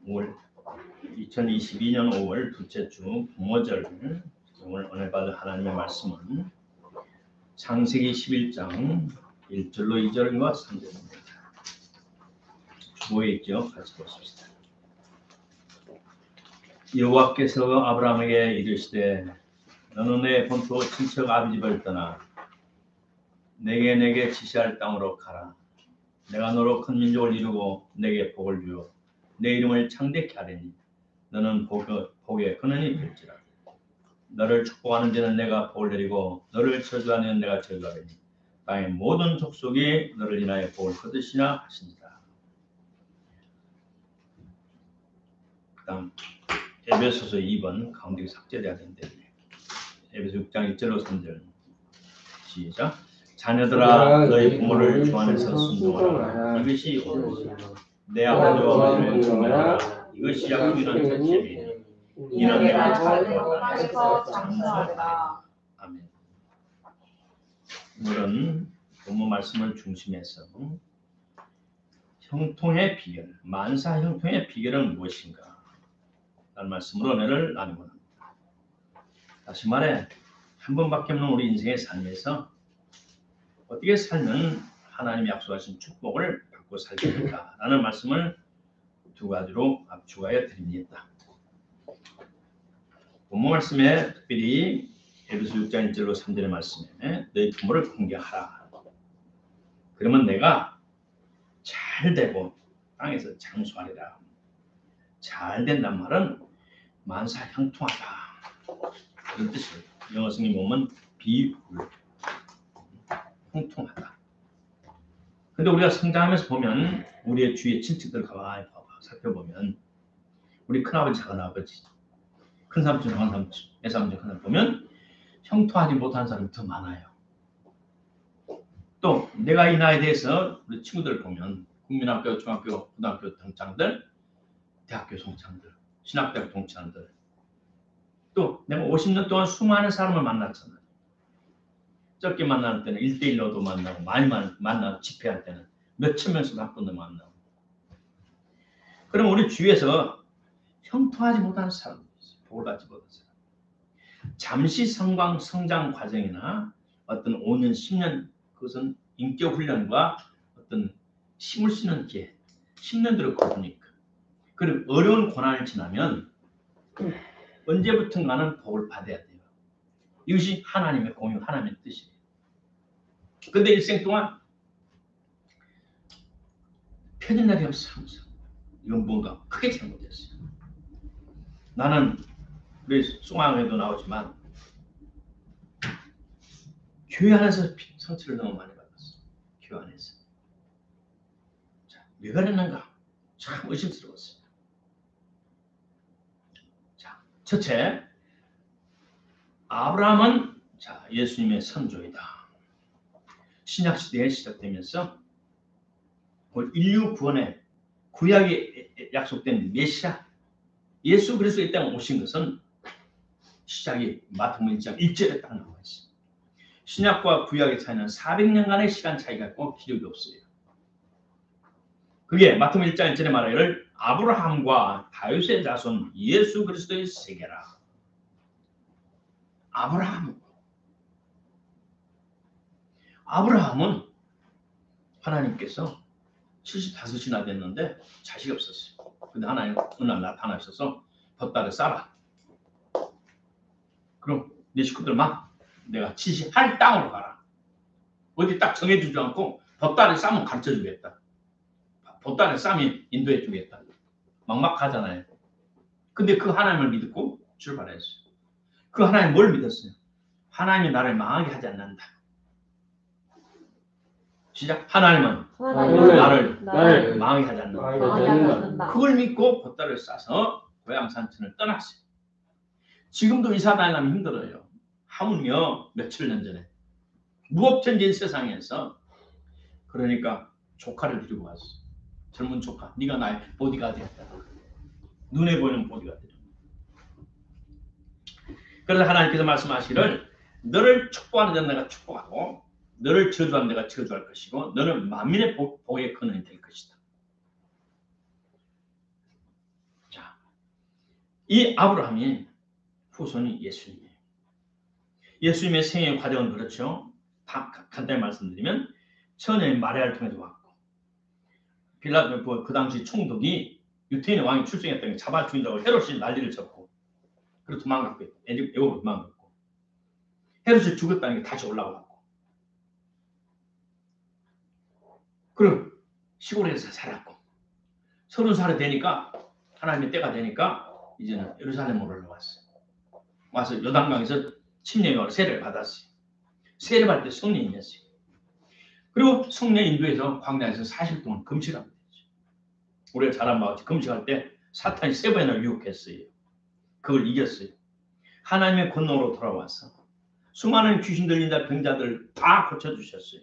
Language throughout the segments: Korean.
2022년 5월 둘째 주 부모절 오늘 은혜 받을 하나님의 말씀은 창세기 11장 1절로 2절과 3절입니다. 주보에 있죠. 같이 보십시다. 여호와께서 아브라함에게 이르시되 너는 내 본토 친척 아비집을 떠나 내게 지시할 땅으로 가라. 내가 너로 큰 민족을 이루고 내게 복을 주어 내 이름을 창대케 하리니 너는 복에 근원이 될지라. 너를 축복하는 자는 내가 복을 내리고 너를 저주하는 자는 내가 저주하리니 땅의 모든 족속이 너를 인하여 복을 거두시나 하시니라. 그 다음 에베소서 2번 가운데 삭제돼야 되는데 에베소 6장 1절로 3절 시작. 자녀들아 너희 부모를 주 안에서 순종하라. 이것이 옳으니라. 내 아버지와 어머니를 존경하라. 이것이 약속이란 첫째이니 이는 내가 잘하여서 장수하리라. 아멘. 오늘은 본문 말씀을 중심해서 형통의 비결, 만사 형통의 비결은 무엇인가? 라는 말씀으로 은혜를 나누고 합니다. 다시 말해 한 번밖에 없는 우리 인생의 삶에서 어떻게 살면 하나님이 약속하신 축복을 받고 살겠는가 라는 말씀을 두 가지로 압축하여 드립니다. 본문 말씀에 특별히 에베소 6장 1절로 3절의 말씀에 너희 부모를 공경하라. 그러면 내가 잘 되고 땅에서 장수하리라. 잘 된단 말은 만사 형통하다 이런 뜻이에요. 영어 성경 보면 be 형통하다. 근데 우리가 성장하면서 보면 우리의 주위의 친척들 가만히 살펴보면 우리 큰아버지 작은아버지 큰삼촌 작은삼촌 애삼촌 큰삼촌 보면 형통하지 못한 사람이 더 많아요. 또 내가 이 나이에 대해서 우리 친구들 보면 국민학교, 중학교, 고등학교 동창들, 대학교 동창들, 신학대학 동창들 또 내가 50년 동안 수많은 사람을 만났잖아요. 적게 만나는 때는 1대1로도 만나고 많이 만나고 집회할 때는 몇천 명씩 한 번도 만나고. 그럼 우리 주위에서 형통하지 못한 사람이 있어요. 복을 받지 못한 사람. 잠시 성장 과정이나 어떤 5년, 10년 그것은 인격 훈련과 어떤 힘을 쓰는 기회, 10년 들어 거두니까. 그리고 어려운 고난을 지나면 언제부턴가는 복을 받아야 돼요. 이것이 하나님의 공유, 하나님의 뜻이에요. 근데 일생 동안 편한 날이 없어 항상. 이건 뭔가 크게 잘못됐어요. 나는 우리 송황에도 나오지만 교회 안에서 상처를 너무 많이 받았어. 교회 안에서. 자, 왜 그랬는가? 참 의심스러웠어요. 자, 첫째, 아브라함은 자 예수님의 선조이다. 신약 시대에 시작되면서 인류 구원의 구약이 약속된 메시아 예수 그리스도 이 땅에 오신 것은 시작이 마태복음 1장 1절에 딱 나와 있어요. 신약과 구약의 차이는 400년간의 시간 차이가 있고 기록이 없어요. 그게 마태복음 1장 1절에 말하기를 아브라함과 다윗의 자손 예수 그리스도의 세계라. 아브라함은 하나님께서 75이나 됐는데 자식이 없었어요. 근데 하나님 어느 날 나타나셔서 돛달에 싸라. 그럼 내 식구들 막 내가 지시할 땅으로 가라. 어디 딱 정해주지 않고 돛달에 싸면 가르쳐주겠다. 돛달에 싸면 인도해주겠다. 막막하잖아요. 근데 그 하나님을 믿고 출발했어요. 그 하나님 뭘 믿었어요? 하나님이 나를 망하게 하지 않는다. 시작. 하나님은 나를 망하게 하지 않는다. 그걸 믿고 돛달을 싸서 고향 산천을 떠났어요. 지금도 이사 다니려면 힘들어요. 하물며 며칠 년 전에 무법천지인 세상에서 그러니까 조카를 데리고 왔어. 젊은 조카. 네가 나의 보디가드였다. 눈에 보이는 보디가드. 그래서 하나님께서 말씀하시기를 너를 축복하는 자는 내가 축복하고 너를 저주하는 내가 저주할 것이고 너는 만민의 복의 근원이 될 것이다. 이 아브라함이 후손이 예수님이에요. 예수님의 생애 과정은 그렇죠. 간단히 말씀드리면 처녀인 마리아를 통해서 왔고, 빌라도 그 당시 총독이 유태인의 왕이 출생했다는 게 잡아 죽인다고 헤롯이 난리를 쳤고, 그리고 도망갔고, 애굽으로 도망갔고, 헤롯이 죽었다는 게 다시 올라왔고, 그리고 시골에서 살았고, 30살이 되니까, 하나님의 때가 되니까 이제는 예루살렘으로 올라왔어요. 와서 요단강에서 침례와 세례를 받았어요. 세례 받을 때 성령이었어요. 그리고 성령 인도에서 광야에서 40일 동안 금식하게 됐죠. 우리가 잘 알면 금식할 때 사탄이 3번이나 유혹했어요. 그걸 이겼어요. 하나님의 권능으로 돌아와서 수많은 귀신 들린 자 병자들 다 고쳐주셨어요.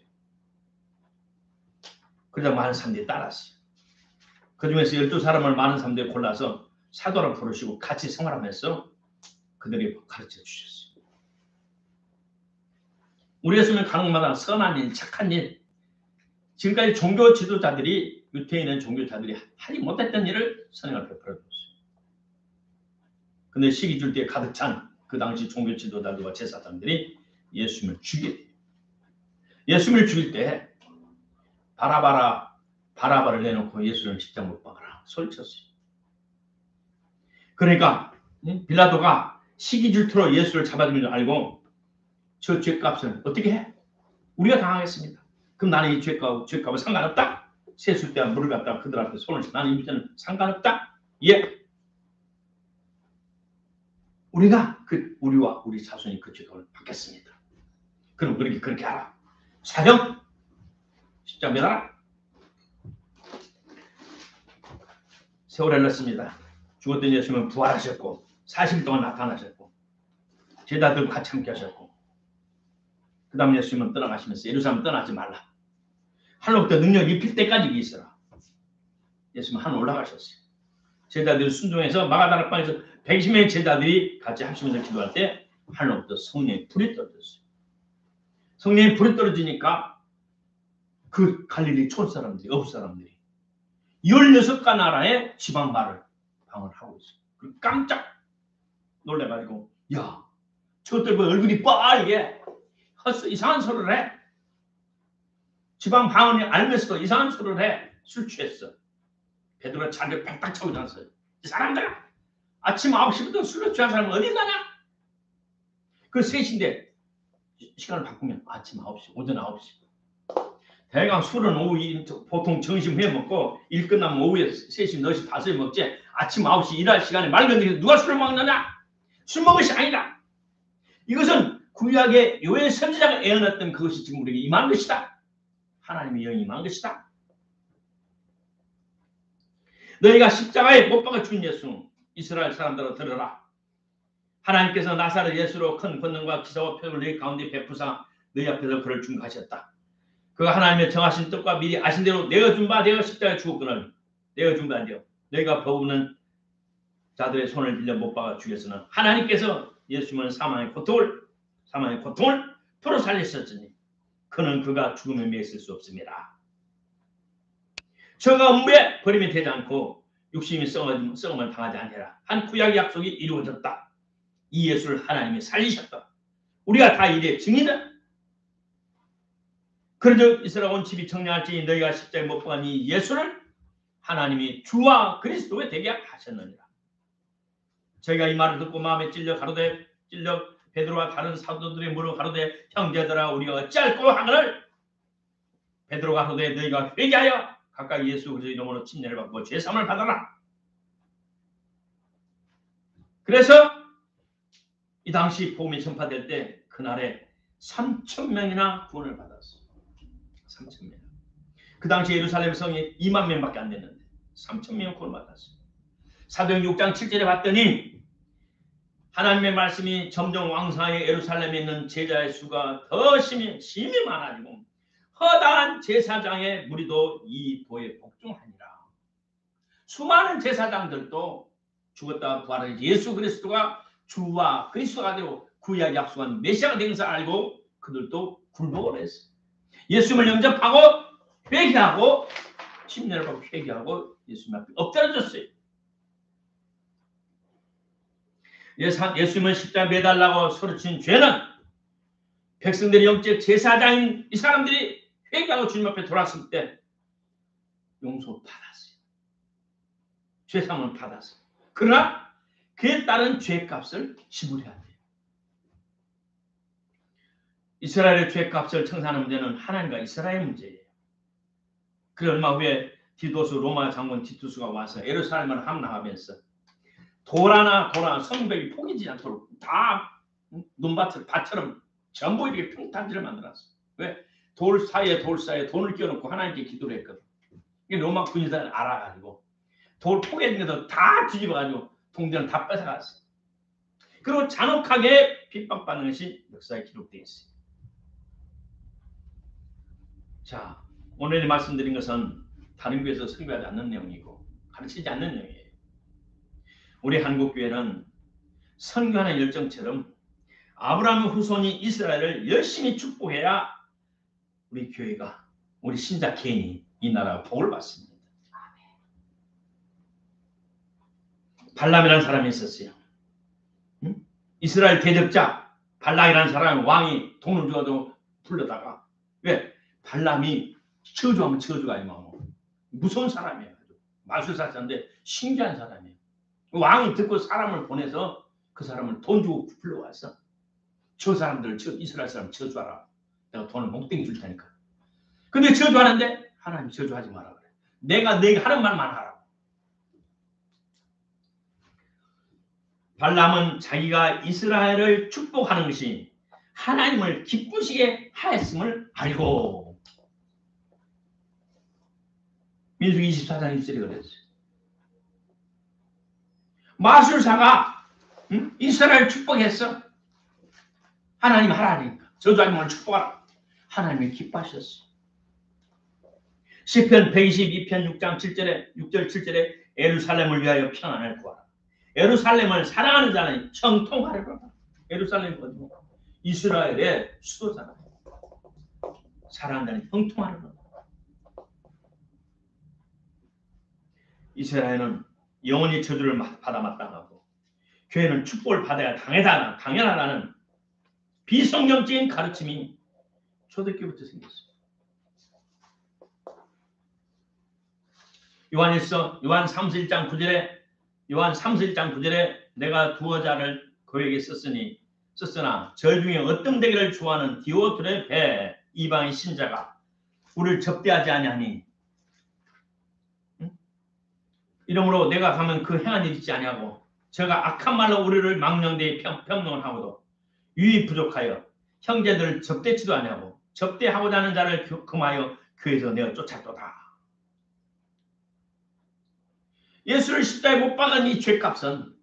그러다 많은 사람들이 따랐어요. 그 중에서 12사람을 많은 사람들이 골라서 사도라 부르시고 같이 생활하면서 그들이 가르쳐 주셨어요. 우리가 쓰면 가는마다 선한 일, 착한 일, 지금까지 종교 지도자들이, 유태인은 종교자들이 하지 못했던 일을 선행을 베풀어줬어요. 근데 시기 줄 때 가득 찬 그 당시 종교 지도자들과 제사장들이 예수님을 죽이게 돼요. 예수님을 죽일 때 바라바를 내놓고 예수를 십자가 못 박아라 소리쳤어요. 그러니까 빌라도가 시기 질투로 예수를 잡아주는 줄 알고 저 죄값을 어떻게 해? 우리가 당하겠습니다. 그럼 나는 이 죄값은 상관없다. 세술 때와 물을 갖다가 그들 앞에 손을 쳐. 나는 이 문제는 상관없다. 예. 우리와 우리 자손이 그 죄값을 받겠습니다. 그럼 그렇게 하라. 사형 십자가 매달아. 세월을 흘렀습니다. 죽었던 예수님은 부활하셨고 40일 동안 나타나셨고 제자들과 같이 함께 하셨고, 그 다음 예수님은 떠나가시면서 예루살렘 떠나지 말라. 하늘로부터 능력 입힐 때까지 있어라. 예수님은 하늘 올라가셨어요. 제자들이 순종해서 마가다락방에서 120명의 제자들이 같이 합심해서 기도할 때 하늘로부터 성령의 불이 떨어졌어요. 성령의 불이 떨어지니까 그 갈릴리 촌사람들이, 어부사람들이 16가 나라의 지방 말을 방을 하고 있어요. 그 깜짝 놀래가지고, 야, 저것들 뭐 얼굴이 빨개 이상한 소리를 해. 지방 방언이 알면서도 이상한 소리를 해. 술 취했어. 베드로가 자리를 발딱 차고 일어났어요. 이 사람들아, 아침 9시부터 술을 취한 사람은 어디 가냐? 그 3시인데 시간을 바꾸면 아침 9시, 오전 9시. 대강 술은 오후, 보통 점심에 먹고 일 끝나면 오후에 3시, 4시, 5시에 먹지. 아침 9시 일할 시간에 맑은 데서 누가 술을 먹느냐? 술 먹을 시간이다. 이것은 구약의 요엘 선지자가 애어났던 그것이 지금 우리에게 임한 것이다. 하나님의 영이 임한 것이다. 너희가 십자가에 못 박아 죽인 예수, 이스라엘 사람들아 들으라. 하나님께서 나사렛 예수로 큰 권능과 기사와 표적을 너희 가운데 베푸사 너희 앞에서 그를 중하셨다. 그가 하나님의 정하신 뜻과 미리 아신 대로 내가 준 바 내가 십자가에 죽었거늘 내가 준 바 아니요 너희가 버우는 자들의 손을 빌려 못 박아 죽였으나 하나님께서 예수님은 사망의 고통을 풀어 살리셨으니 그는 그가 죽음에 매실 수 없습니다. 저가 음부에 버림이 되지 않고 육신이 썩음을 당하지 아니하라. 한 구약 약속이 이루어졌다. 이 예수를 하나님이 살리셨다. 우리가 다 이래 증인이다. 그러즉 이스라엘 온 집이 청량할지니 너희가 십자가에 못 박은 이 예수를 하나님이 주와 그리스도의 되게 하셨느니라. 저희가 이 말을 듣고 마음에 찔려 베드로와 다른 사도들이 물어 가로되 형제들아 우리가 어찌할꼬 하거늘 베드로가 가로되 너희가 회개하여 각각 예수 그리스도의 이름으로 침례를 받고 죄사함을 받아라. 그래서 이 당시 복음이 전파될 때 그날에 3,000명이나 구원을 받았어요. 3,000명. 그 당시 예루살렘 성이 2만 명밖에 안 됐는데 3,000명 구원을 받았어요. 사도행 6장 7절에 봤더니 하나님의 말씀이 점점 왕성하게 예루살렘에 있는 제자의 수가 더 심히 많아지고 허다한 제사장의 무리도 이 도에 복종하니라. 수많은 제사장들도 죽었다가 부활한 예수 그리스도가 주와 그리스도가 되고 구약 약속한 메시아가 된 것을 알고 그들도 굴복을 했어요. 예수님을 영접하고 회개하고 침례를 받고 회개하고 예수님 앞에 엎드려졌어요. 예수님을 십자가에 매달라고 소리친 죄는 백성들의 영적 제사장인 이 사람들이 회개하고 주님 앞에 돌아왔을 때 용서받았어요. 죄사함을 받았어요. 그러나 그에 따른 죄값을 지불해야 돼요. 이스라엘의 죄값을 청산하는 문제는 하나님과 이스라엘 문제예요. 그 얼마 후에 디도스 로마 장군 티투스가 와서 예루살렘을 함락하면서 도라나 성벽이 포기지 않도록 다 밭처럼 전부 이렇게 평탄지를 만들었어요. 왜? 돌 사이에 돈을 끼워놓고 하나님께 기도를 했거든. 이게 로마 군인들은 알아가지고 돌 포개진 것도 다 뒤집어가지고 동전을 다 뺏어갔어요. 그리고 잔혹하게 핍박받는 것이 역사에 기록되어 있어요. 자, 오늘 말씀드린 것은 다른 교회에서 설교하지 않는 내용이고 가르치지 않는 내용이에요. 우리 한국교회는 선교하는 열정처럼 아브라함의 후손이 이스라엘을 열심히 축복해야 우리 교회가, 우리 신자 개인이 이 나라 복을 받습니다. 발람이라는 사람이 있었어요. 이스라엘 대적자 발락이라는 사람은 왕이 돈을 주어도 불러다가, 왜? 발람이 저주하면 저주가 아니면 무서운 사람이에요. 마술사자인데 신기한 사람이에요. 왕이 듣고 사람을 보내서 그 사람을 돈 주고 불러왔어. 저 사람들, 이스라엘 사람 저주하라. 내가 돈을 몽땅 줄 테니까. 근데 저주하는데 하나님 저주하지 마라 그래. 내가 하는 말만 하라고. 발람은 자기가 이스라엘을 축복하는 것이 하나님을 기쁘시게 하였음을 알고, 민수기 24장 1절에 그랬어요. 마술사가 이스라엘 축복했어. 하나님 하라니까. 저주하면 축복하라. 하나님이 기뻐하셨어. 시편 122편 6절 7절에 예루살렘을 위하여 평안을 구하라. 예루살렘을 사랑하는 자는 형통하리로다. 예루살렘이 뭐죠? 이스라엘의 수도잖아요. 사랑하는 자는 형통하리로다. 이스라엘은 영원히 저주를 받아 마땅하고 교회는 축복을 받아야 당연하다는 비성경적인 가르침이 초대교부터 생겼어요. 요한 3서 1장 9절에 내가 두어 자를 그에게 썼으나 저희 중에 어떤 되기를 좋아하는 디오트레 배 이방인 신자가 우리를 접대하지 아니하니 이러므로 내가 가면 그 행한 일 있지 아니하고 저가 악한 말로 우리를 망령되이 평론을 하고도 유익 부족하여 형제들을 접대치도 아니하고 접대하고자 하는 자를 금하여 교회에서 내어 쫓았도다. 예수를 십자가에 못 박은 이 죄값은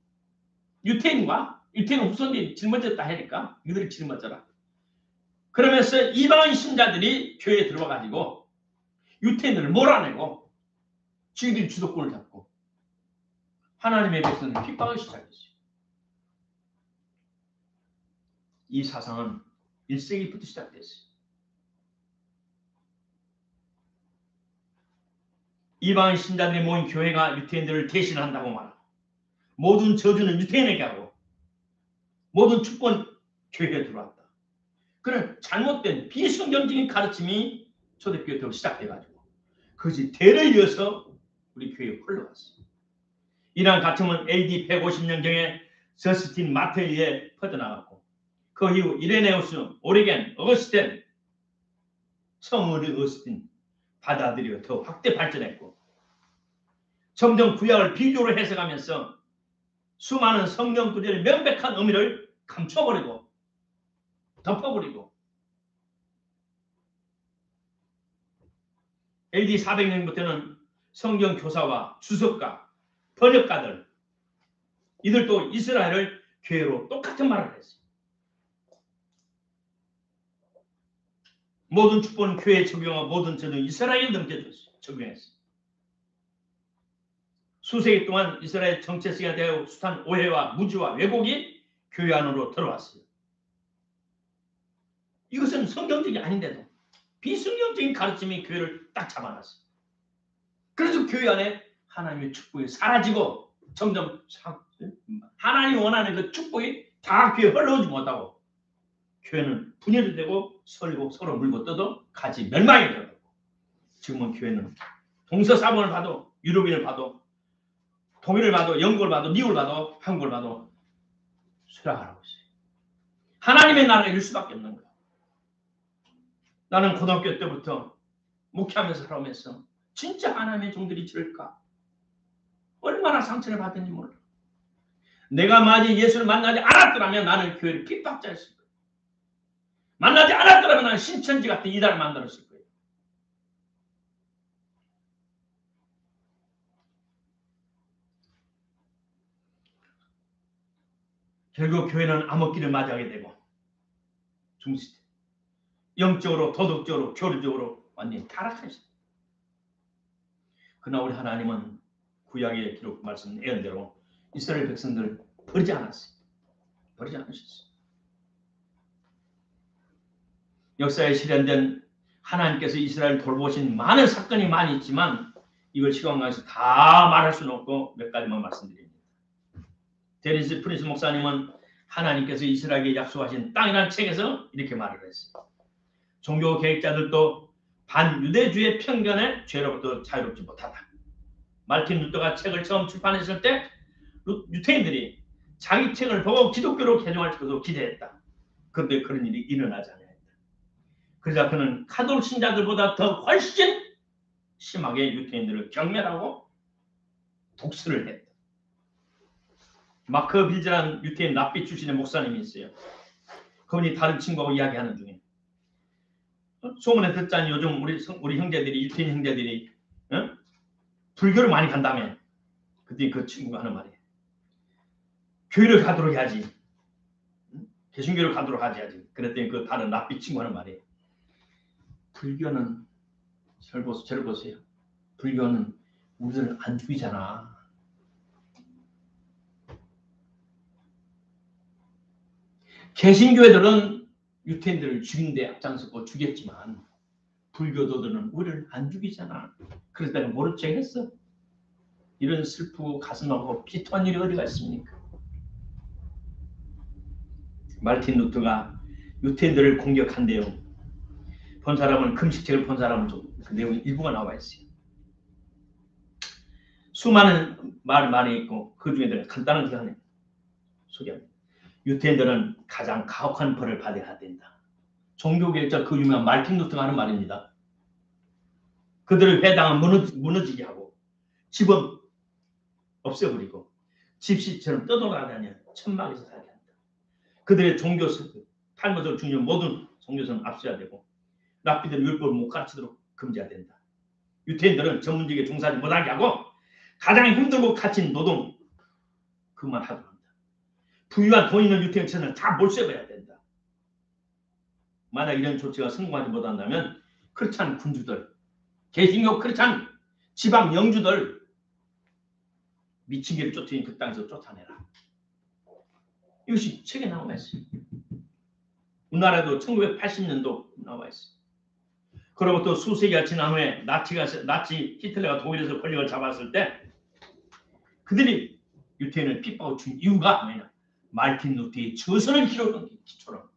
유태인 후손들이 짊어졌다 하니까 이들이 짊어져라. 그러면서 이방인 신자들이 교회에 들어와가지고 유태인들을 몰아내고 지들이 주도권을 잡고 하나님의 백성을 핍박을 시작했어요. 이 사상은 1세기부터 시작됐어요. 이방인 신자들이 모인 교회가 유태인들을 대신한다고 말하고 모든 저주는 유태인에게 하고 모든 축복은 교회에 들어왔다. 그런 잘못된 비성경적인 가르침이 초대교회부터 시작돼가지고 그것이 대를 이어서 우리 교회에 흘러갔어요. 이러한 가르침은 AD 150년경에 저스틴 마테에 의해 퍼져나갔고 그 이후 이레네우스, 오리겐, 어거스틴, 성의의 어거스틴 받아들여 더 확대 발전했고 점점 구약을 비교로 해석하면서 수많은 성경 구절의 명백한 의미를 감춰버리고 덮어버리고 AD 400년부터는 성경 교사와 주석가, 번역가들 이들도 이스라엘을 교회로 똑같은 말을 했어요. 모든 축복은 교회에 적용하고 모든 저는 이스라엘에 넘겨줬어요. 적용했어요. 수세기 동안 이스라엘 정체성에 대하여 숱한 오해와 무지와 왜곡이 교회 안으로 들어왔어요. 이것은 성경적이 아닌데도 비성경적인 가르침이 교회를 딱 잡아놨어요. 그래서 교회 안에 하나님의 축복이 사라지고 점점 하나님이 원하는 그 축복이 다 교회에 흘러오지 못하고 교회는 분열이 되고 서로 물고 뜯어 같이 멸망이 되고 지금은 교회는 동서사본을 봐도 유럽인을 봐도 독일을 봐도 영국을 봐도 미국을 봐도 한국을 봐도 쇠락하고 있어요. 하나님의 나라가 일 수밖에 없는 거예요. 나는 고등학교 때부터 목회하면서 살아오면서 진짜 하나님의 종들이 저럴까? 얼마나 상처를 받은지 몰라. 내가 만약 예수를 만나지 않았더라면 나는 교회를 핍박자였을 거예요. 만나지 않았더라면 나는 신천지 같은 이단을 만들었을 거예요. 결국 교회는 암흑기를 맞이하게 되고 중시대 영적으로 도덕적으로 교류적으로 완전히 타락하셨습니다. 그러나 우리 하나님은 구약의 기록 말씀 예언대로 이스라엘 백성들을 버리지 않았어요. 버리지 않으셨어요. 역사에 실현된 하나님께서 이스라엘을 돌보신 많은 사건이 많이 있지만 이걸 시간 관계에서 다 말할 수는 없고 몇 가지만 말씀드립니다. 데니스 프린스 목사님은 하나님께서 이스라엘에게 약속하신 땅이라는 책에서 이렇게 말을 했어요. 종교 계획자들도 반유대주의 편견의 죄로부터 자유롭지 못하다. 말틴 루터가 책을 처음 출판했을 때 유태인들이 자기 책을 보고 기독교로 개종할 것으로 기대했다. 그런데 그런 일이 일어나지 않았다. 그러자 그는 카톨릭 신자들보다 더 훨씬 심하게 유태인들을 경멸하고 독수를 했다. 마크 빌즈라는 유태인 납비 출신의 목사님이 있어요. 그분이 다른 친구하고 이야기하는 중에 소문에 듣자니 요즘 우리 형제들이 유태인 형제들이 불교를 많이 간다며. 그때 그 친구가 하는 말이에요. 교회를 가도록 해야지. 개신교를 가도록 하지. 그랬더니 그 다른 납비 친구 하는 말이에요. 불교는 저를 보세요. 불교는 우리를 안 죽이잖아. 개신교회들은 유태인들을 죽인 데 앞장서고 죽였지만 불교도들은 우리를 안 죽이잖아. 그래서 내가 모른 척 했어. 이런 슬프고 가슴하고 비통한 일이 어디가 있습니까? 말틴 루터가 유태인들을 공격한 내용 본 사람은 금식책을 본 사람은 좀 그 내용 일부가 나와 있어요. 수많은 말이 있고 그 중에 간단한 거 하나 소개합니다. 유태인들은 가장 가혹한 벌을 받아야 된다. 종교개혁자 그 유명한 말틴 루터가 하는 말입니다. 그들을 회당은 무너지게 하고 집은 없애버리고 집시처럼 떠돌아다녀 천막에서 살게 한다. 그들의 탈무드를 중요한 모든 종교서는 압수해야 되고 랍비들 율법을 못 가르치도록 금지해야 된다. 유태인들은 전문직에 종사하지 못하게 하고 가장 힘들고 갇힌 노동 그만 하도록 한다. 부유한 돈 있는 유태인처는 다 몰수해봐야 된다. 만약 이런 조치가 성공하지 못한다면 크리스찬 군주들 개신교 크리스찬 지방 영주들 미친 개를 쫓으니 그 땅에서 쫓아내라. 이것이 책에 나와 있어요. 우리나라도 1980년도 나와 있어요. 그로부터 수세기가 지난 후에 나치 히틀러가 독일에서 권력을 잡았을 때 그들이 유태인을 핍박하고 준 이유가 뭐냐? 말틴 루터의 저서를 기초로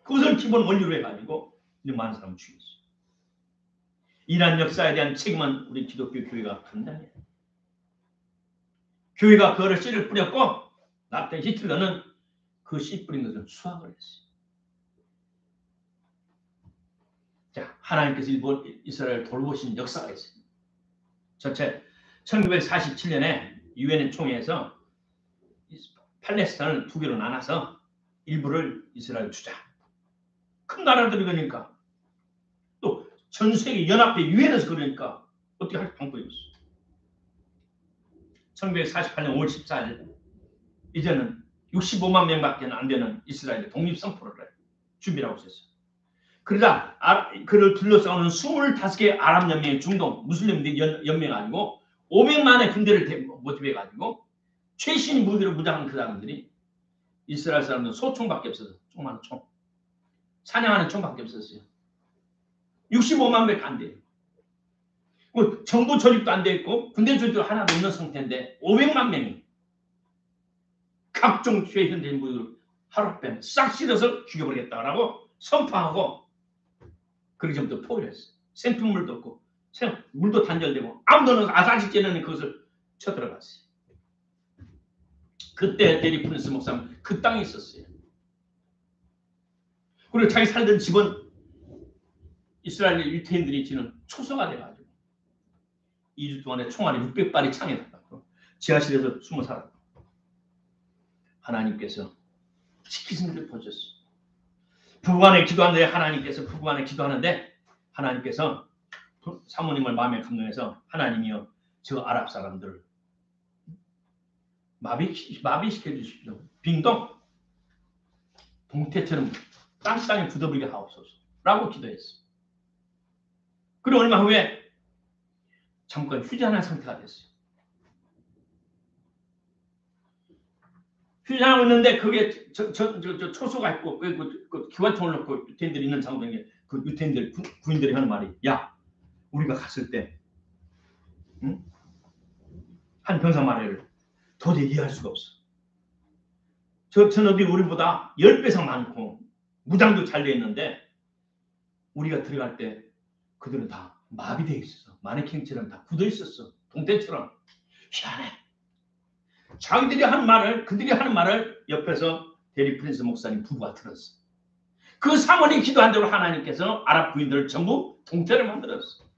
그것을 기본 원리로 해가지고 많은 사람을 죽였어요. 이러한 역사에 대한 책임은 우리 기독교 교회가 감당해야 돼요. 교회가 그거를 씨를 뿌렸고 나중에 히틀러는 그 씨 뿌린 것을 수확을 했어요. 자, 하나님께서 이스라엘을 돌보신 역사가 있어요. 전체 1947년에 유엔 총회에서 팔레스타인을 두 개로 나눠서 일부를 이스라엘 주자. 큰 나라들이 그러니까 또 전 세계 연합회 유엔에서 그러니까 어떻게 할 방법이 없어. 1948년 5월 14일 이제는 65만 명밖에 안 되는 이스라엘의 독립선포를 준비하고 있었어요. 그러자 그를 둘러싸는 25개 아랍 연맹의 중동 무슬림들이 연맹해가지고 500만의 군대를 모집해가지고 최신 무기로 무장한 그 사람들이 이스라엘 사람들은 소총밖에 없어서 조그마한 총 사냥하는 총밖에 없었어요. 65만 명밖에 안 돼요. 정부 조직도 안 돼 있고 군대 조직도 하나도 없는 상태인데 500만 명이 각종 피해 현대인들을 하룻밤에 싹 실어서 죽여버리겠다라고 선포하고 그렇게 전부터 포기했어요. 생필물도 없고 물도 단절되고 아무도 아사시제는 그것을 쳐들어갔어요. 그때 데리 프린스 목사는 그 땅에 있었어요. 그리고 자기 살던 집은 이스라엘 유태인들이 지는 초소가 돼가지고 2주 동안에 총알이 600발이 창에 닿았고 지하실에서 숨어 살았고 하나님께서 지키신 줄 보셨어요. 부부간에 기도하는데 하나님께서 사모님을 마음에 감동해서 하나님이여 저 아랍 사람들을 마비시켜 주십시오. 빙동 동태처럼 땅에 굳어버리게 하옵소서 라고 기도했어요. 그리고 얼마 후에 잠깐 휴전한 상태가 됐어요. 휴전하고 있는데 그게 초소가 있고 그 기관총을 놓고 유태인들이 있는 장소에 그 유태인들 구인들이 하는 말이 야 우리가 갔을 때 한 병사 말을 도저히 이해할 수가 없어. 저놈들이 우리보다 10배 이상 많고 무장도 잘 돼 있는데 우리가 들어갈 때 그들은 다 마비되어 있었어. 마네킹처럼 다 굳어 있었어. 동태처럼. 희한해. 그들이 하는 말을 옆에서 데리 프린스 목사님 부부가 들었어. 그 사모님 기도한 대로 하나님께서 아랍 부인들을 전부 동태를 만들었어.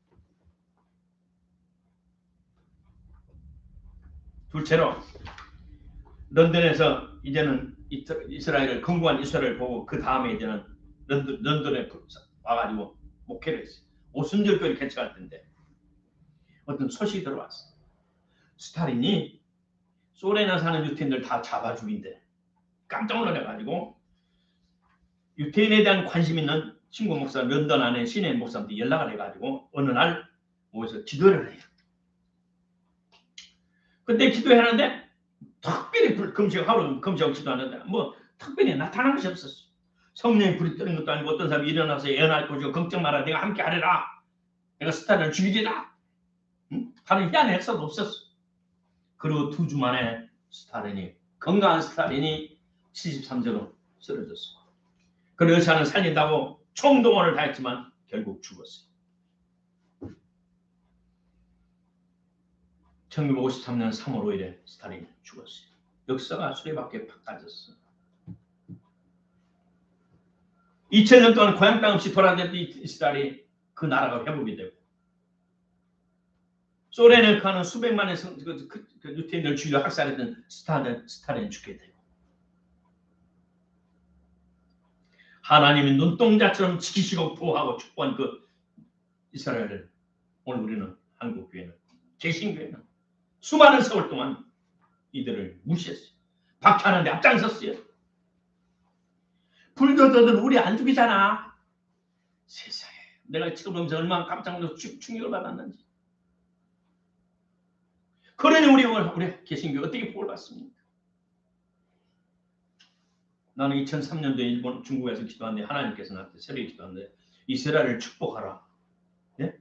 둘째로 런던에서 이제는 이스라엘을 건국한 이스라엘을 보고 그 다음에 이제는 런던에 와가지고 목회를 했어요. 오순절교를 개척할 텐데 어떤 소식이 들어왔어. 스탈린이 소련에 사는 유태인들 다 잡아 죽인대. 깜짝 놀라가지고 유태인에 대한 관심 있는 친구 목사 런던 안에 시내 목사한테 연락을 해가지고 어느 날 모여서 기도를 해요. 근데 기도하는데 특별히 하루 금식하고 기도하는데 뭐 특별히 나타난 것이 없었어. 성령이 불이 뜨는 것도 아니고 어떤 사람이 일어나서 애어날 것이고 걱정 마라 내가 함께 하리라. 내가 스탈린을 죽이리라. 다른 희한한 역사도 없었어. 그리고 2주 만에 건강한 스탈린이 73세로 쓰러졌어. 그 의사는 살린다고 총동원을 다했지만 결국 죽었어요. 1953년 3월 5일에 스탈린이 죽었어요. 역사가 수레바퀴에 팍 빠졌어. 2000년 동안 고향 땅 없이 돌아다녔던 이스라엘이 그 나라가 회복이 되고 소련에 가는 수백만의 유태인들 죽이려 학살했던 스탈린이 죽게 되고 하나님이 눈동자처럼 지키시고 보호하고 축복한 그 이스라엘을 오늘 우리는 한국교회는 개신교회는 수많은 세월 동안 이들을 무시했어요. 박해하는데 앞장섰어요. 불교도들 우리 안 죽이잖아. 세상에 내가 지금 보면서 얼마나 깜짝 놀라서 충격을 받았는지. 그러니 우리 개신교 어떻게 복을 받습니까? 나는 2003년도에 일본 중국에서 기도하는데 하나님께서 나한테 새벽에 기도하는데 이스라엘을 축복하라. 네?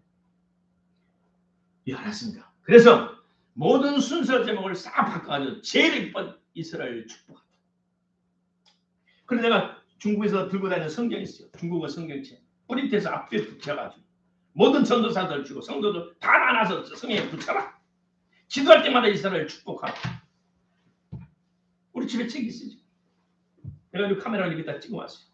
예, 알았습니다. 그래서 모든 순서 제목을 싹 바꿔가지고 제일 이쁜 이스라엘을 축복하라. 그래서 내가 중국에서 들고 다니는 성경이 있어요. 중국어 성경책. 프린트해서 앞뒤에 붙여가지고 모든 전도사들 주고 성도들 다 나눠서 성경에 붙여라. 기도할 때마다 이스라엘 축복하라. 우리 집에 책이 있어요. 내가 이 카메라를 여기다 찍어왔어요.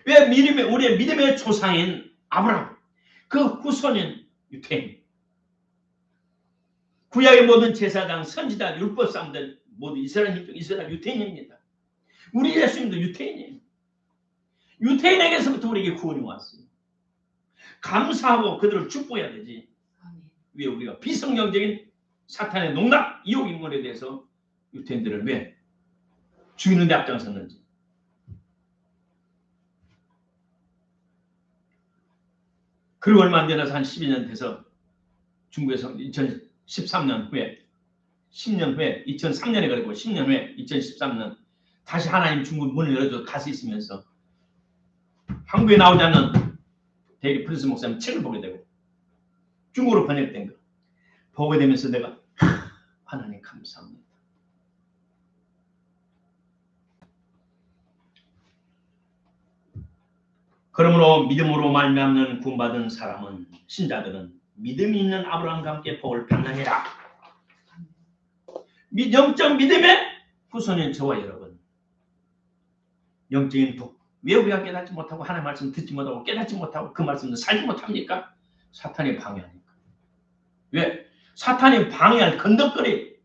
왜 우리의 믿음의 조상인 아브라함, 그 후손인 유태인, 구약의 모든 제사장, 선지자, 율법사람들 모두 이스라엘 유태인입니다. 우리 예수님도 유태인이에요. 유태인에게서부터 우리에게 구원이 왔어요. 감사하고 그들을 축복해야 되지. 왜 우리가 비성경적인 사탄의 농락, 유혹 인물에 대해서 유태인들을 왜 죽이는 데 앞장섰는지. 그리고 얼마 안 지나서 한 12년 돼서 중국에서 2013년 후에 10년 후에 2003년에 그리고 10년 후에 2013년 다시 하나님 중국 문을 열어줘 가서 있으면서 한국에 나오지 않는 데리 프리스 목사님 책을 보게 되고 중국어로 번역된 거 보게 되면서 내가 하나님 감사합니다. 그러므로 믿음으로 말미암는 구원받은 사람은 신자들은 믿음이 있는 아브라함과 함께 복을 받느니라. 영적 믿음의 후손인 저와 여러분, 영적인 복, 왜 우리가 깨닫지 못하고 하나님 말씀 듣지 못하고 깨닫지 못하고 그 말씀을 살지 못합니까? 사탄이 방해하니까. 왜? 사탄이 방해할 건덕거리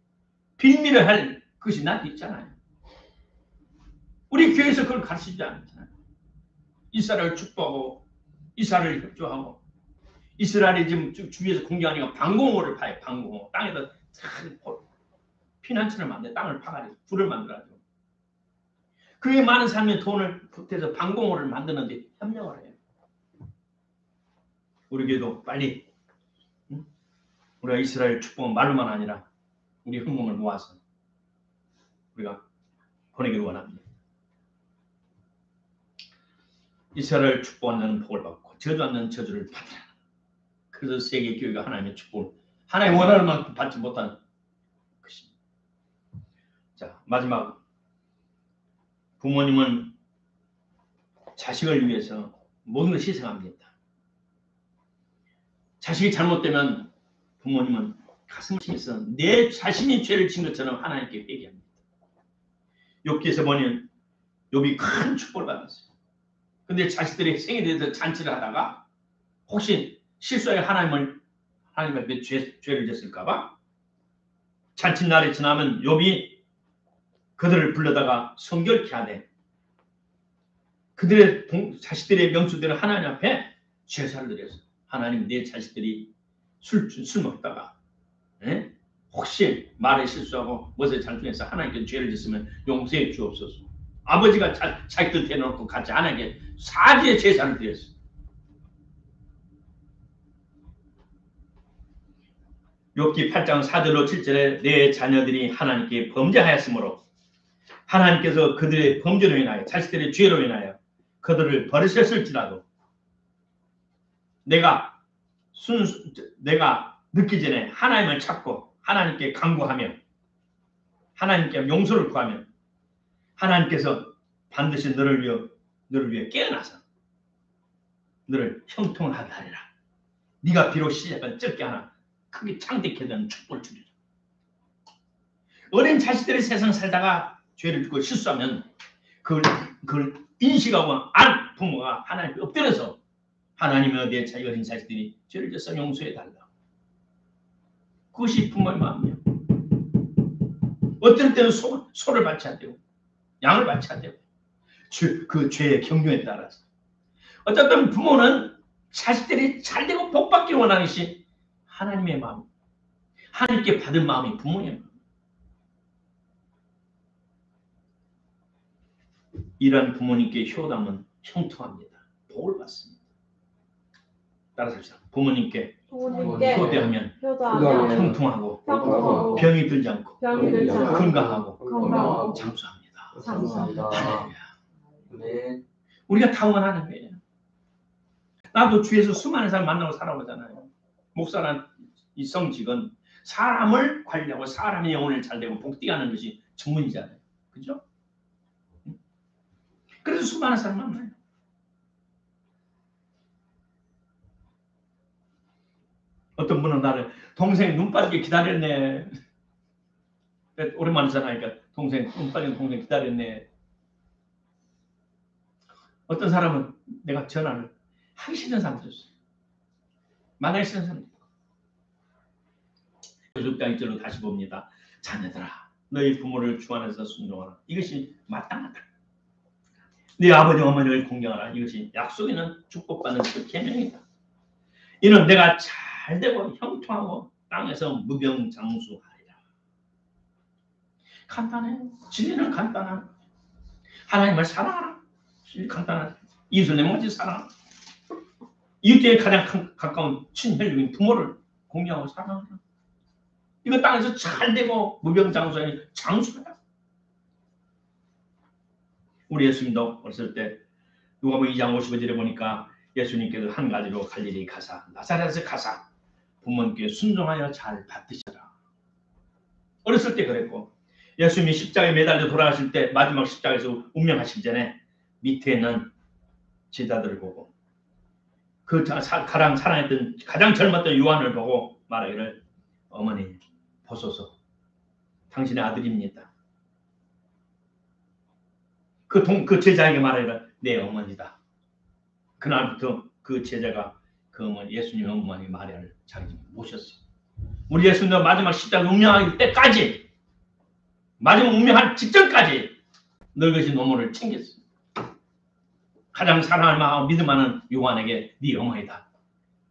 빌미를 할 것이 나한테 있잖아요. 우리 교회에서 그걸 가르치지 않잖아요. 이스라엘을 축복하고 이스라엘을 협조하고 이스라엘이 지금 주위에서 공격하니까 방공호를 파요. 방공호. 땅에다 피난처를 만들어 땅을 파가지고 불을 만들어가지고 그에 많은 사람이 돈을 보태서 방공호를 만드는데 협력을 해요. 우리 교회도 빨리 우리가 이스라엘 축복은 말로만 아니라 우리 헌금을 모아서 우리가 보내기를 원합니다. 이스라엘 축복하는 복을 받고 저주하는 저주를 받으라. 그래서 세계 교회가 하나님의 축복을 하나님 원하는 만큼 받지 못한 것입니다. 자, 마지막 부모님은 자식을 위해서 모든 것을 희생합니다. 자식이 잘못되면 부모님은 가슴을 치면서 내 자신이 죄를 진 것처럼 하나님께 회개합니다. 욥기에서 보면 욥이 큰 축복을 받았어요. 근데 자식들이 생일에 대해서 잔치를 하다가 혹시 실수하여 하나님 앞에 죄를 졌을까봐 잔칫날이 지나면 욥이 그들을 불러다가 성결케 하되 그들의 자식들의 명수대로 하나님 앞에 제사를 드렸어요. 하나님 내 자식들이 술 먹다가 혹시 말에 실수하고 무엇에 잘못해서 하나님께 죄를 짓으면 용서해 주옵소서. 아버지가 자식들 대놓고 같이 하나님께 사죄의 제사를 드렸어요. 욥기 8장 4절로 7절에 내 자녀들이 하나님께 범죄하였으므로 하나님께서 그들의 범죄로 인하여 자식들의 죄로 인하여 그들을 버리셨을지라도 내가 늦기 전에 하나님을 찾고 하나님께 간구하며 하나님께 용서를 구하면 하나님께서 반드시 너를 위해 깨어나서 너를 형통하게 하리라. 네가 비록 시작은 적게 하나 크게 창대케 되는 축복을 주리라. 어린 자식들이 세상 살다가 죄를 짓고 실수하면 그걸 인식하고 안 부모가 하나님께 엎드려서 하나님의 내 어린 자식들이 죄를 져서 용서해달라. 그것이 부모의 마음이에요. 어떤 때는 소를 바쳐야 되고 양을 바쳐야 되고 그 죄의 경륜에 따라서 어쨌든 부모는 자식들이 잘되고 복받기를 원하는 것이 하나님의 마음, 하나님께 받은 마음이 부모의 마음. 이러한 부모님께 효담은 형통합니다. 복을 받습니다. 따라서 합시다. 부모님께 효대하면 형통하고 병이 들지 않고 건강하고 장수합니다. 할렐루야. 우리가 다 원하는 거예요. 나도 주위에서 수많은 사람 만나고 살아오잖아요. 목사란 이 성직은 사람을 관리하고 사람의 영혼을 잘되고 복되게 하는 것이 전문이잖아요. 그죠? 그래서 수많은 사람 만나요. 어떤 분은 나를 동생 눈 빠지게 기다렸네. 오랜만에 전화하니까 동생 눈 빠지는 동생 기다렸네. 어떤 사람은 내가 전화를 하기 싫은 사람도 있어요. 만나기 싫은 사람도 있고. 6장 1절로 다시 봅니다. 자녀들아 너희 부모를 주 안에서 순종하라. 이것이 마땅하다. 네 아버지 어머니를 공경하라. 이것이 약속 있는 축복받는 그 계명이다. 이는 내가 잘되고 형통하고 땅에서 무병장수하리라. 간단해요. 진리는 간단한 하나님을 사랑하라. 간단한 이웃을 내 몸같이 사랑하라. 이웃에 가장 가까운 친혈육인 부모를 공경하고 사랑하라. 이거 땅에서 잘되고 무병장수하니 장수하라. 우리 예수님도 어렸을 때 누가복음 2장 55절에 보니까 예수님께서 한 가지로 갈릴리 가사 나사렛에 가사 부모님께 순종하여 잘 받드셔라. 어렸을 때 그랬고 예수님이 십자가에 매달려 돌아가실 때 마지막 십자가에서 운명하시기 전에 밑에 있는 제자들을 보고 그 가장 사랑했던 가장 젊었던 요한을 보고 말하기를 어머니 보소서 당신의 아들입니다. 그 제자에게 말하기를 내 어머니다. 그날부터 그 제자가 그 어머니 예수님의 어머니 마리아를 자기 모셨어요. 우리 예수님은 마지막 십자가 운명하기 때까지 마지막 운명할 직전까지 늙으신 어머니를 챙겼어요. 가장 사랑할 마음 믿음하는 요한에게 네 어머니다.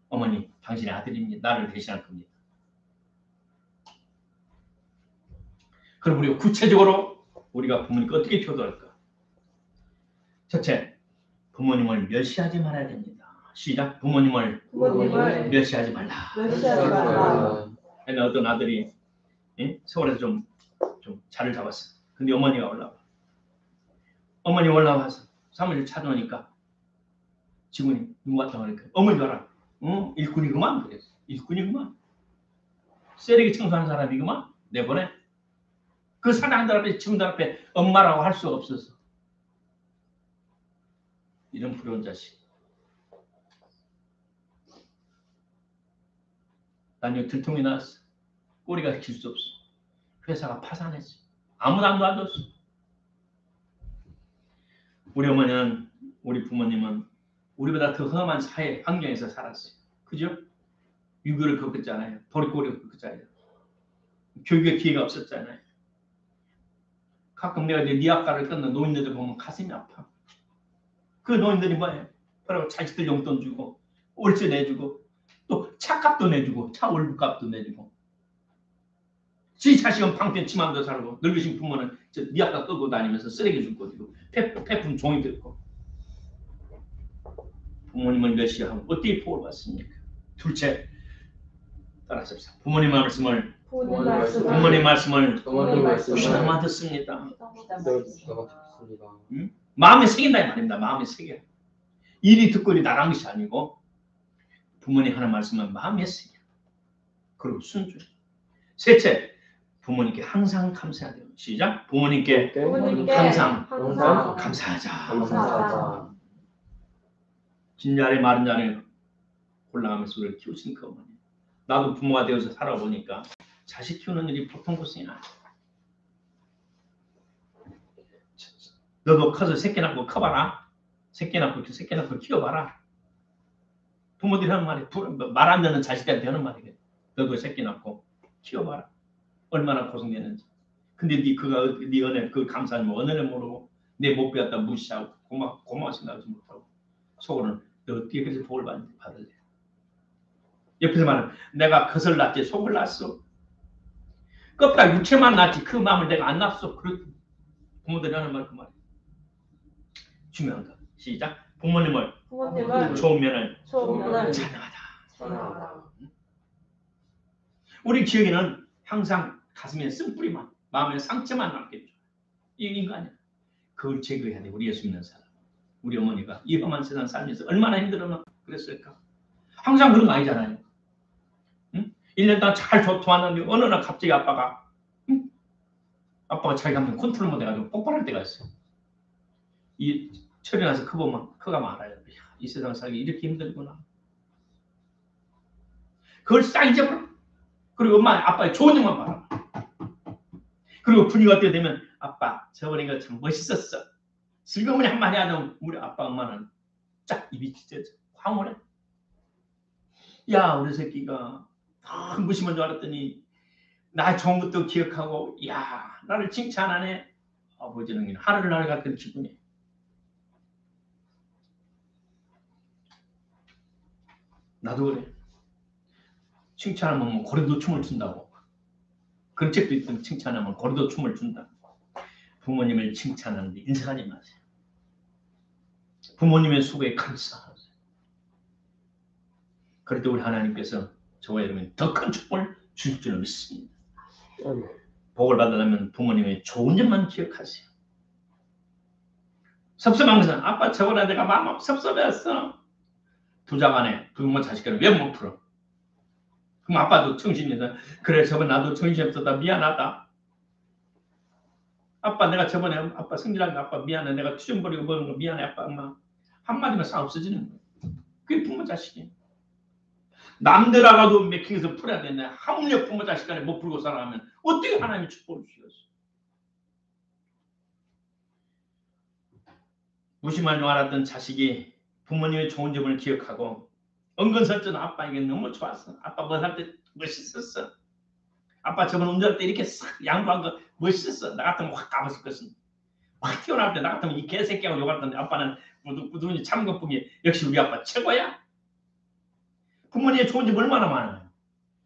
어머니 당신의 아들입니다. 나를 대신할 겁니다. 그럼 우리가 구체적으로 우리가 부모님께 어떻게 효도할까? 첫째, 부모님을 멸시하지 말아야 됩니다. 시작. 부모님을 멸시하지 말라. 근데 어떤 아들이 서울에서 좀 자를 잡았어. 근데 어머니가 올라와. 어머니 올라와서 사무실 찾아오니까 직원이 누구 왔다고 하니까 어머니 봐라. 일꾼이구만 그랬어. 일꾼이구만. 쓰레기 청소하는 사람이구만. 내보내. 그 사장들 앞에 직원들 앞에 엄마라고 할 수 없었어. 이런 부러운 자식. 난 여기 들통이 났어. 꼬리가 길 수 없어. 회사가 파산했어. 아무도 안 도와줬어. 우리 어머니는 우리 부모님은 우리보다 더 험한 사회 환경에서 살았어요. 그죠? 유교를 겪었잖아요. 도리꼬리를 겪었잖아요. 교육의 기회가 없었잖아요. 가끔 내가 네 학과를 끊는 노인들 보면 가슴이 아파. 그 노인들이 뭐예요? 그러고 자식들 용돈 주고 월세 내주고 또 차값도 내주고 차 월급값도 내주고 지 자식은 방편 치마도 살고 늙으신 부모는 네 학과 끌고 다니면서 쓰레기 줍고 폐품 종이 들고 부모님을 멸시하고 어떻게 복을 받습니까? 둘째, 따라하십시오. 부모님 말씀을 귀담아 듣습니다. 마음에 새긴다 이 말입니다. 마음에 새겨. 일이 듣거리 나간 것이 아니고 부모님 하는 말씀은 마음에 새겨. 그리고 순종. 셋째, 부모님께 항상 감사해야 돼요. 시작. 부모님께 항상 감사하자. 진자리 마른 자리 골라가면서 우리를 키우신 그 어머니. 나도 부모가 되어서 살아보니까 자식 키우는 일이 보통 고생이 아니야. 너도 커서 새끼 낳고 커봐라. 새끼 낳고 키워봐라. 부모들이 하는 말이 말 안 듣는 자식들한테 하는 말이래. 너도 새끼 낳고 키워봐라. 얼마나 고생되는지. 근데 네 은혜 그 감사하지 뭐 은혜를 모르고 내 못 배웠다 무시하고 고마워 생각하지 못하고 속으로는 너 어떻게 그래서 복을 받을래? 옆에서 말하면 내가 겉을 낳지 속을 낳았어. 껍데기 육체만 낳지 그 마음을 내가 안 낳았어. 그렇게 부모들이 하는 말 그 말이야. 중요한 거. 시작. 부모님을 좋은 면을 찬양하다. 우리 기억에는 항상 가슴에 쓴뿌리만 마음에 상처만 남겠죠. 이 인간이야. 그걸 제거해야 돼. 우리 예수 믿는 사람. 우리 어머니가 이 험한 세상 살면서 얼마나 힘들었나 그랬을까. 항상 그런 거 아니잖아요. 1년 동안 잘 좋았는데 어느 날 갑자기 아빠가 자기 감정 컨트롤 못해가지고 폭발할 때가 있어요. 이 철이 나서 커보면 커가면 알아요. 이 세상 살기 이렇게 힘들구나. 그걸 싹 잊어버려. 그리고 엄마 아빠의 좋은 점만 봐라. 그리고 분위기가 어떻게 되면 아빠 저번에 이거 참 멋있었어. 슬그머니 한마디 하면 우리 아빠 엄마는 쫙 입이 찢어져. 황홀해. 야 우리 새끼가 무심한 줄 알았더니 나 좋은 것도 기억하고 야 나를 칭찬하네. 아버지는 하늘을 날아갔던 기분이에요. 나도 그래. 칭찬하면 고래도 춤을 춘다고. 그런 책도 있던 칭찬하면 고래도 춤을 춘다. 부모님을 칭찬하는데 인색하지 마세요. 부모님의 수고에 감사하세요. 그럴 때 우리 하나님께서 저와 여러분 더 큰 축복을 주실 줄 믿습니다. 복을 받으려면 부모님의 좋은 점만 기억하세요. 섭섭한 것은 아빠 저번에 내가 마음 섭섭했어. 부자 간에 부모 자식 간에 왜 못 풀어? 그럼 아빠도 정신이 있어. 그래 저번 나도 정신이 없었다 미안하다. 아빠 내가 저번에 아빠 승질한 거 아빠 미안해. 내가 투정거리고 먹은 거 미안해 아빠 엄마. 한마디면 싹 없어지는 거야. 그게 부모 자식이. 남들하고도 맥히면서 풀어야 되는데 하물며 부모 자식 간에 못 풀고 살아가면 어떻게 하나님이 축복을 주셨어? 무심할 줄 알았던 자식이 부모님의 좋은 점을 기억하고 은근슬쩍 아빠에게 너무 좋았어. 아빠 뭐 할 때 멋있었어. 아빠 저번 운전할 때 이렇게 싹 양보한 거 멋있었어. 나 같으면 확 까봤을 것은. 확 튀어나올 때 나 같으면 이 개새끼하고 욕할 건데 아빠는 누군지 참 것뿐이 역시 우리 아빠 최고야. 부모님의 좋은 점 얼마나 많아요.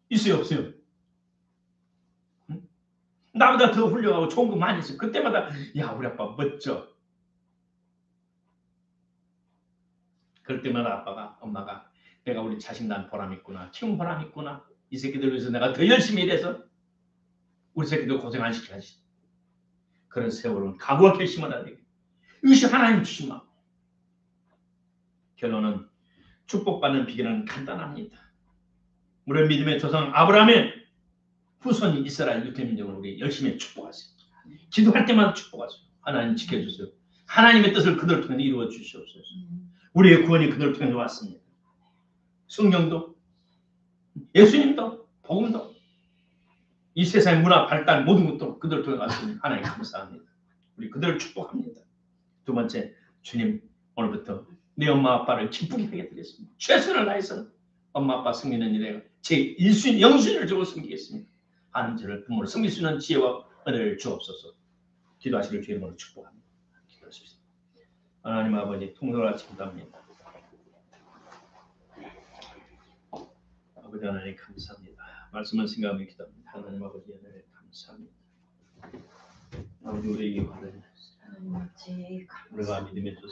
있어요 없어요? 응? 나보다 더 훌륭하고 좋은 거 많이 있어. 그때마다 야 우리 아빠 멋져. 그럴 때마다 아빠가 엄마가 내가 우리 자식 난 보람 있구나. 키운 보람 있구나. 이 새끼들 위해서 내가 더 열심히 일해서 우리 새끼들 고생 안 시켜야지. 그런 세월은 각오와 결심을 해야 되겠다. 이것이 하나님 주신 마음. 결론은 축복받는 비결은 간단합니다. 우리 믿음의 조상 아브라함의 후손인 이스라엘 유태민족을 우리 열심히 축복하세요. 기도할 때마다 축복하세요. 하나님 지켜주세요. 하나님의 뜻을 그들 통해 이루어 주시옵소서. 우리의 구원이 그들 통해 왔습니다. 성경도 예수님도 복음도 이 세상의 문화 발달 모든 것도 그들 통해 왔습니다. 하나님 감사합니다. 우리 그들을 축복합니다. 두 번째, 주님 오늘부터 내 엄마 아빠를 기쁘게 하게 되겠습니다. 최선을 다해서 엄마 아빠 섬기는 일에 제 1순위 영순위를 주고 섬기겠습니다. 하나님 저를 부모를 섬길 수 있는 지혜와 은혜를 주옵소서. 기도하시길 주의 이름으로 축복합니다. 기도하십시오. 하나님 아버지 통솔을 기도합니다. 아버지 하나님 감사합니다. 말씀을 생각하며 기도합니다. 하나님 아버지 은혜를 감사합니다. 아버지 우리에게 받은 우리가 믿음의 조